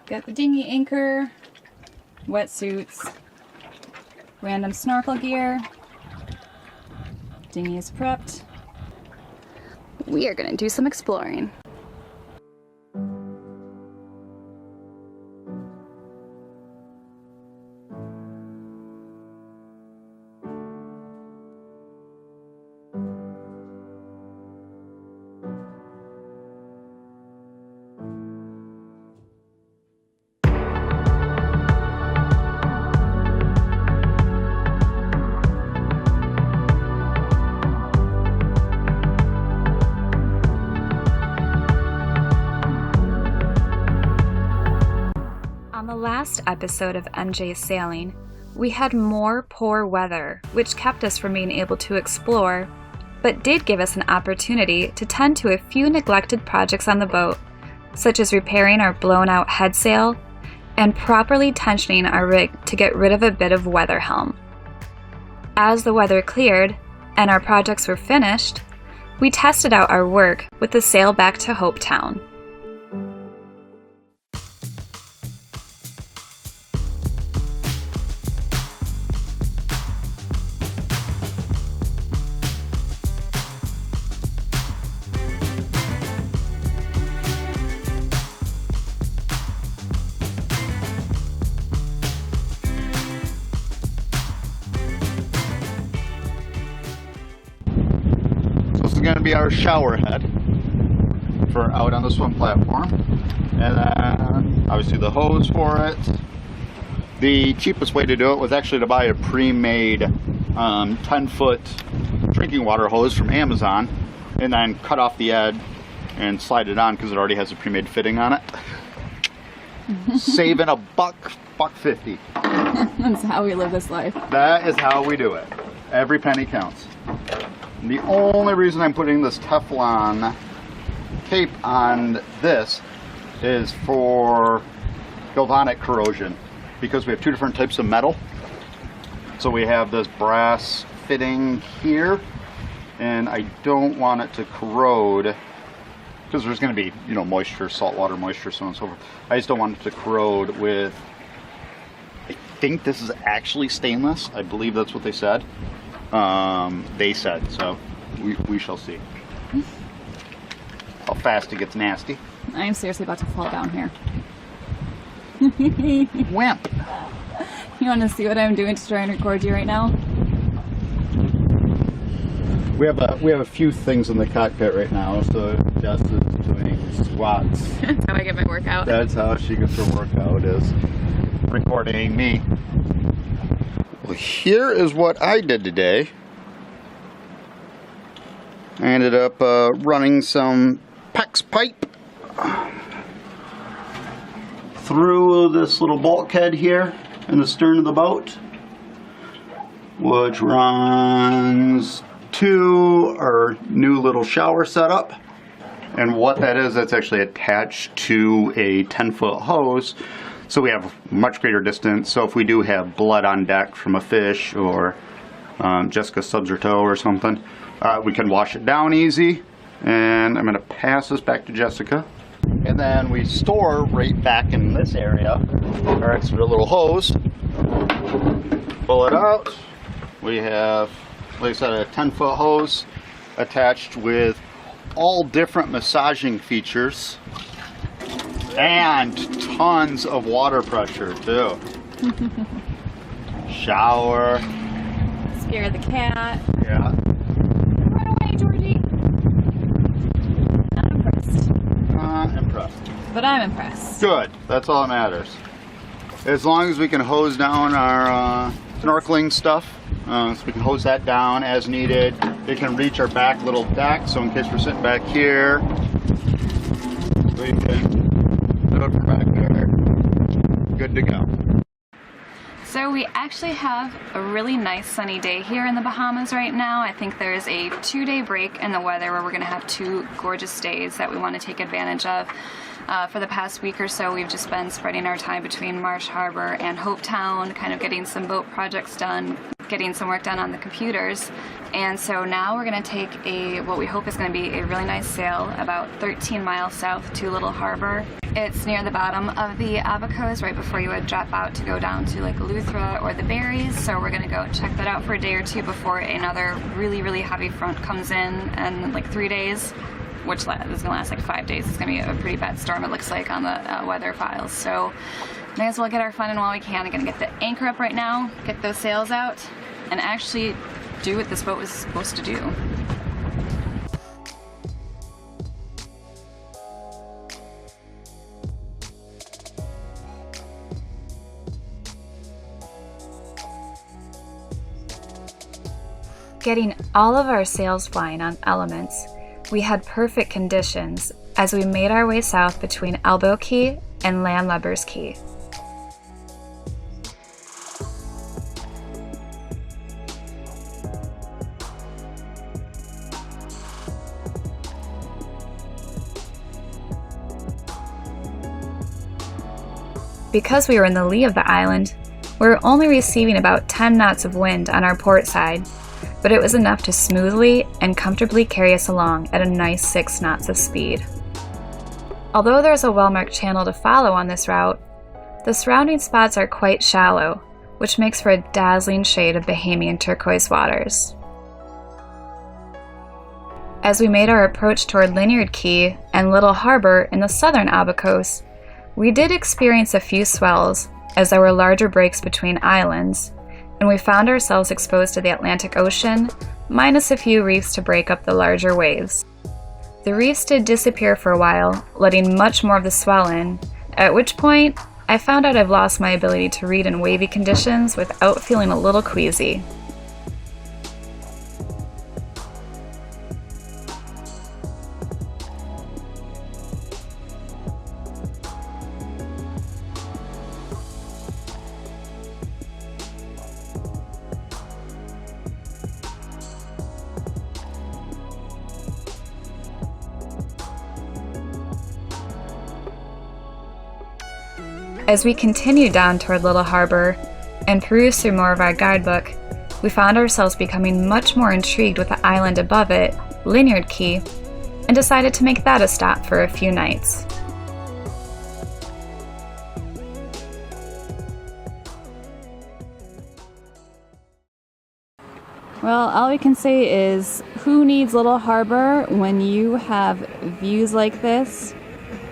Got the dinghy anchor, wetsuits, random snorkel gear. Dinghy is prepped. We are gonna do some exploring. On the last episode of MJ Sailing, we had more poor weather, which kept us from being able to explore, but did give us an opportunity to tend to a few neglected projects on the boat, such as repairing our blown-out headsail and properly tensioning our rig to get rid of a bit of weather helm. As the weather cleared and our projects were finished, we tested out our work with the sail back to Hope Town. Going to be our shower head for out on the swim platform, and then obviously the hose for it. The cheapest way to do it was actually to buy a pre-made 10-foot drinking water hose from Amazon and then cut off the edge and slide it on because it already has a pre-made fitting on it. Saving a $1.50. That's how we live this life. That is how we do it. Every penny counts. The only reason I'm putting this Teflon tape on this is for galvanic corrosion, because we have two different types of metal. So we have this brass fitting here, and I don't want it to corrode because there's going to be, you know, moisture, saltwater moisture, so on and so forth. I just don't want it to corrode with, I think this is actually stainless. I believe that's what they said. They said, so we shall see how fast it gets nasty. I am seriously about to fall down here. Wimp. You want to see what I'm doing to try and record you right now? We have a few things in the cockpit right now, so Jess is doing squats. That's how I get my workout. That's how she gets her workout, is recording me. Well, here is what I did today. I ended up running some PEX pipe through this little bulkhead here in the stern of the boat, which runs to our new little shower setup. And what that is, that's actually attached to a 10-foot hose, so we have much greater distance. So if we do have blood on deck from a fish, or Jessica stubs her toe or something, we can wash it down easy. And I'm going to pass this back to Jessica. And then we store right back in this area our extra little hose. Pull it out. We have, like I said, a 10-foot hose attached with all different massaging features and tons of water pressure too. Shower. Scare the cat. Yeah. Run away, Georgie. Not impressed. Not impressed. But I'm impressed. Good. That's all that matters. As long as we can hose down our snorkeling stuff, so we can hose that down as needed. It can reach our back little deck, so in case we're sitting back here, we can put it from back there. Good to go. So we actually have a really nice sunny day here in the Bahamas right now. I think there's a 2-day break in the weather where we're going to have 2 gorgeous days that we want to take advantage of. For the past week or so, we've just been spreading our time between Marsh Harbor and Hope Town, kind of getting some boat projects done, getting some work done on the computers. And so now we're going to take what we hope is going to be a really nice sail about 13 miles south to Little Harbour. It's near the bottom of the Elbow Cay, right before you would drop out to go down to like Eleuthera or the Berries. So we're going to go check that out for a day or two before another really, really heavy front comes in, and like 3 days, which is going to last like 5 days. It's going to be a pretty bad storm, it looks like, on the weather files. So may as well get our fun in while we can. I'm going to get the anchor up right now, get those sails out, and actually do what this boat was supposed to do. Getting all of our sails flying on elements, we had perfect conditions as we made our way south between Elbow Cay and Lynyard Cay. Because we were in the lee of the island, we were only receiving about 10 knots of wind on our port side, but it was enough to smoothly and comfortably carry us along at a nice 6 knots of speed. Although there's a well-marked channel to follow on this route, the surrounding spots are quite shallow, which makes for a dazzling shade of Bahamian turquoise waters. As we made our approach toward Lynyard Cay and Little Harbour in the southern Elbow Cay, we did experience a few swells as there were larger breaks between islands, and we found ourselves exposed to the Atlantic Ocean, minus a few reefs to break up the larger waves. The reefs did disappear for a while, letting much more of the swell in, at which point I found out I've lost my ability to read in wavy conditions without feeling a little queasy. As we continued down toward Little Harbour and perused through more of our guidebook, we found ourselves becoming much more intrigued with the island above it, Lynyard Cay, and decided to make that a stop for a few nights. Well, all we can say is, who needs Little Harbour when you have views like this?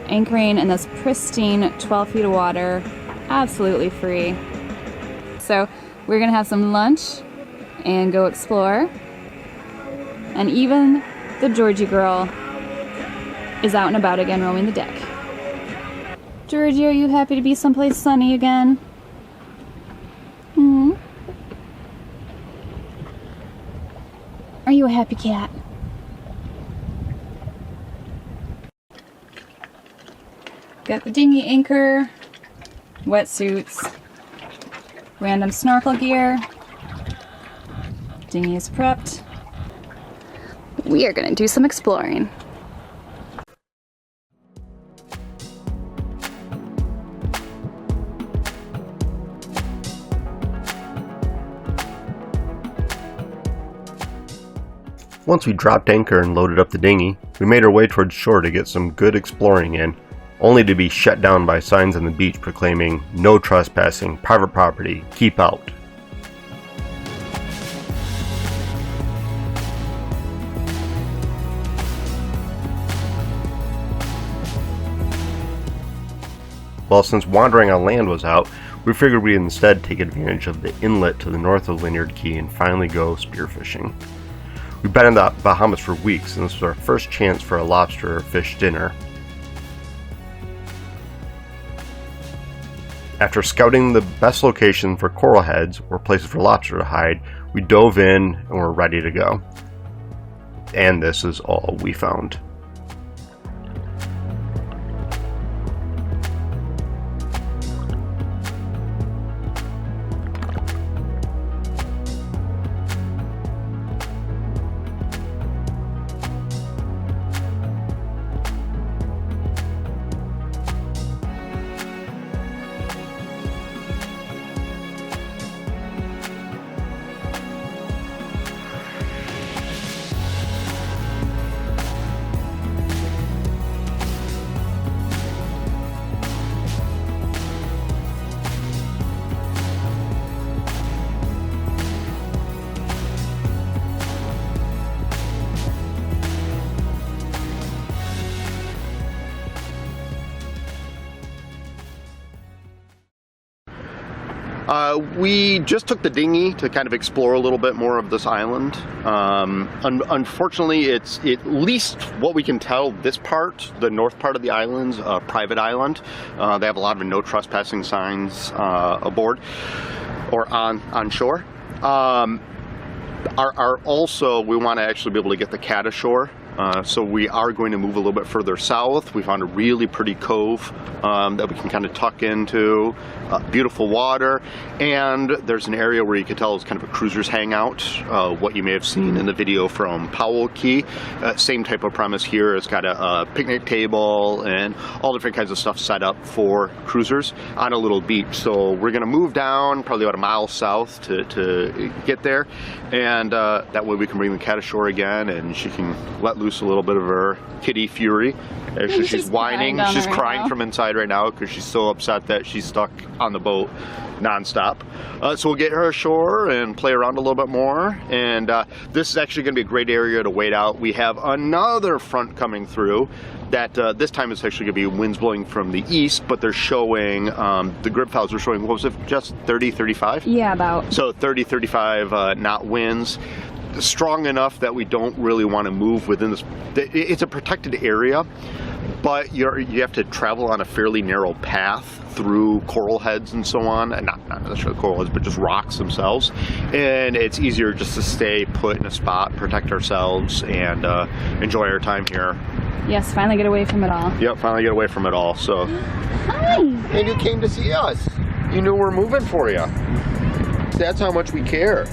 Anchoring in this pristine 12 feet of water, absolutely free. So we're gonna have some lunch and go explore. And even the Georgie girl is out and about again, roaming the deck. Georgie, are you happy to be someplace sunny again? Are you a happy cat? Got the dinghy anchor, wetsuits, random snorkel gear. Dinghy is prepped. We are gonna do some exploring. Once we dropped anchor and loaded up the dinghy, we made our way towards shore to get some good exploring in, only to be shut down by signs on the beach proclaiming, "No trespassing, private property, keep out." Well, since wandering on land was out, we figured we'd instead take advantage of the inlet to the north of Lynyard Cay and finally go spearfishing. We've been in the Bahamas for weeks, and this was our first chance for a lobster or fish dinner. After scouting the best location for coral heads or places for lobster to hide, we dove in and were ready to go. And this is all we found. We just took the dinghy to kind of explore a little bit more of this island. Unfortunately, it's at least what we can tell, this part, the north part of the island's a private island. They have a lot of no trespassing signs aboard or on shore. Also, we want to actually be able to get the cat ashore. So we are going to move a little bit further south. We found a really pretty cove that we can kind of tuck into, beautiful water, and there's an area where you can tell it's kind of a cruiser's hangout, what you may have seen in the video from Elbow Cay. Same type of premise here. It's got a picnic table and all different kinds of stuff set up for cruisers on a little beach. So we're going to move down probably about a mile south to get there, and that way we can bring the cat ashore again, and she can let loose a little bit of her kitty fury. Actually, she's whining. She's crying from inside right now because she's so upset that she's stuck on the boat nonstop. So we'll get her ashore and play around a little bit more. And this is actually going to be a great area to wait out. We have another front coming through that this time it's actually going to be winds blowing from the east, but they're showing, the grid files are showing, what was it, just 30, 35? Yeah, about. So 30, 35 knot winds. Strong enough that we don't really want to move within this. It's a protected area, but you have to travel on a fairly narrow path through coral heads and so on, and not necessarily coral heads, but just rocks themselves. And it's easier just to stay put in a spot, protect ourselves, and enjoy our time here. Yes, finally get away from it all. Yep, finally get away from it all. So, hi. And you came to see us. You knew we're moving for you. That's how much we care.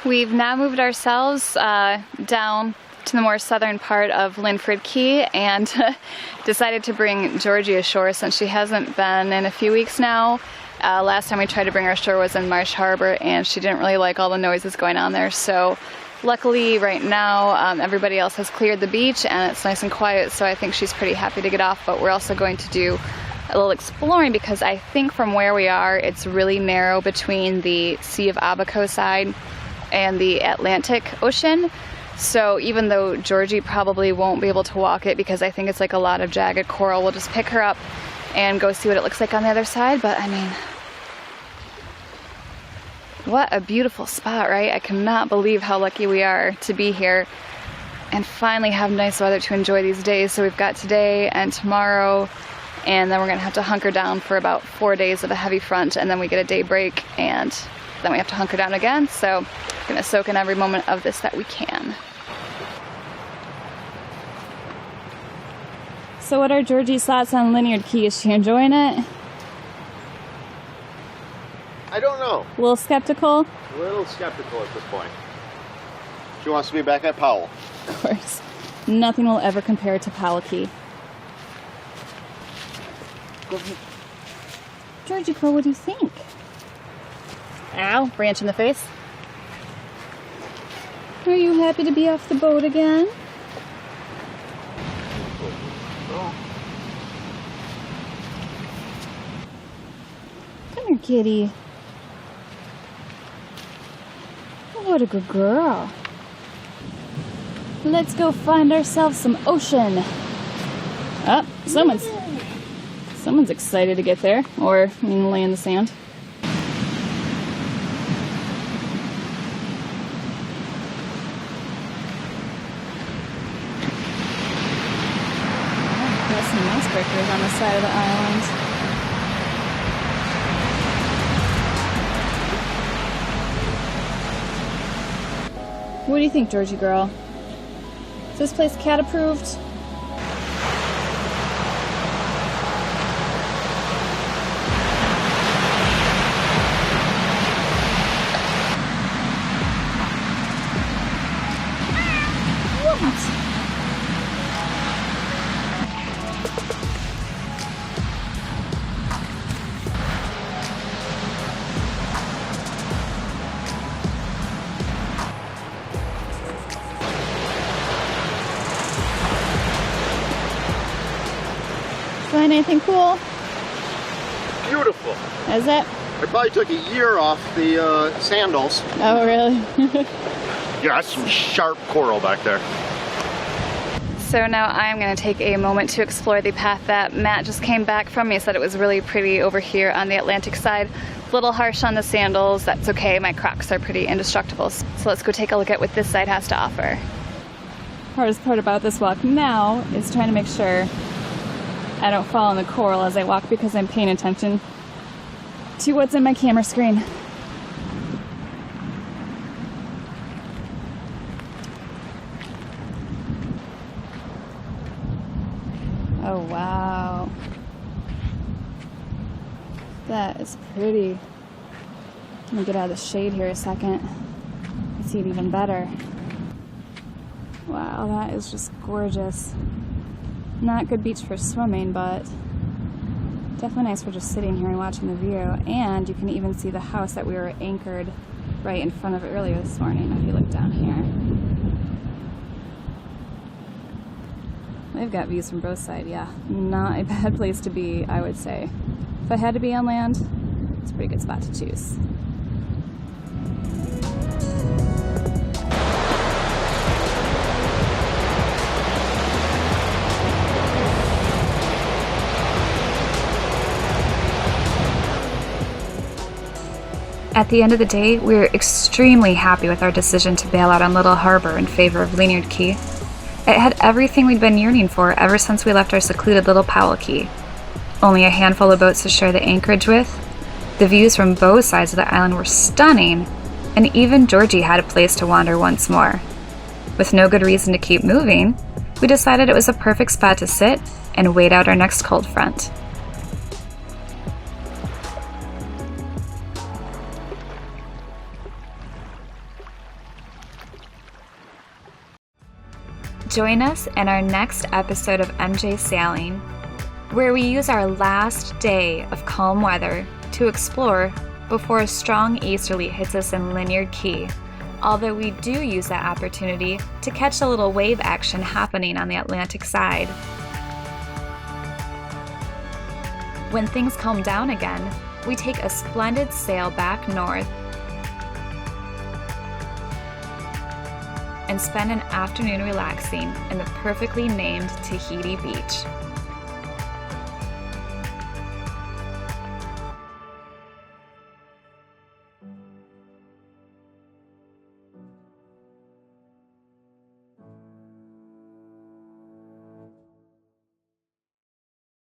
We've now moved ourselves down to the more southern part of Lynyard Cay and decided to bring Georgie ashore since she hasn't been in a few weeks now. Last time we tried to bring her ashore was in Little Harbour, and she didn't really like all the noises going on there. So luckily right now everybody else has cleared the beach and it's nice and quiet, so I think she's pretty happy to get off. But we're also going to do a little exploring because I think from where we are it's really narrow between the Sea of Abaco side and the Atlantic Ocean. So even though Georgie probably won't be able to walk it because I think it's like a lot of jagged coral, we'll just pick her up and go see what it looks like on the other side. But I mean, what a beautiful spot, right? I cannot believe how lucky we are to be here and finally have nice weather to enjoy these days. So we've got today and tomorrow, and then we're gonna have to hunker down for about 4 days of a heavy front, and then we get a day break, and then we have to hunker down again. So we're gonna soak in every moment of this that we can. So what are Georgie's thoughts on Lynyard Cay? Is she enjoying it? I don't know. A little skeptical? A little skeptical at this point. She wants to be back at Powell. Of course. Nothing will ever compare to Elbow Cay. Go ahead. Georgie, what do you think? Ow, branch in the face. Are you happy to be off the boat again? Oh. Come here, kitty. Oh, what a good girl. Let's go find ourselves some ocean. Oh, someone's excited to get there, or lay in the sand. Breakers on the side of the island. What do you think, Georgie girl? Is this place cat approved? Find anything cool? Beautiful. Is it? I probably took a year off the sandals. Oh, really? Yeah, that's some sharp coral back there. So now I'm going to take a moment to explore the path that Matt just came back from. He said it was really pretty over here on the Atlantic side. A little harsh on the sandals. That's okay. My Crocs are pretty indestructible. So let's go take a look at what this side has to offer. Hardest part about this walk now is trying to make sure I don't fall in the coral as I walk because I'm paying attention to what's in my camera screen. Oh wow, that is pretty. Let me get out of the shade here a second. I see it even better. Wow, that is just gorgeous. Not good beach for swimming, but definitely nice for just sitting here and watching the view. And you can even see the house that we were anchored right in front of earlier this morning if you look down here. They've got views from both sides, yeah. Not a bad place to be, I would say. If I had to be on land, it's a pretty good spot to choose. At the end of the day, we were extremely happy with our decision to bail out on Little Harbour in favor of Lynyard Cay. It had everything we'd been yearning for ever since we left our secluded little Powell Key. Only a handful of boats to share the anchorage with. The views from both sides of the island were stunning, and even Georgie had a place to wander once more. With no good reason to keep moving, we decided it was a perfect spot to sit and wait out our next cold front. Join us in our next episode of MJ Sailing, where we use our last day of calm weather to explore before a strong easterly hits us in Lynyard Cay, although we do use that opportunity to catch a little wave action happening on the Atlantic side. When things calm down again, we take a splendid sail back north and spend an afternoon relaxing in the perfectly named Tahiti Beach.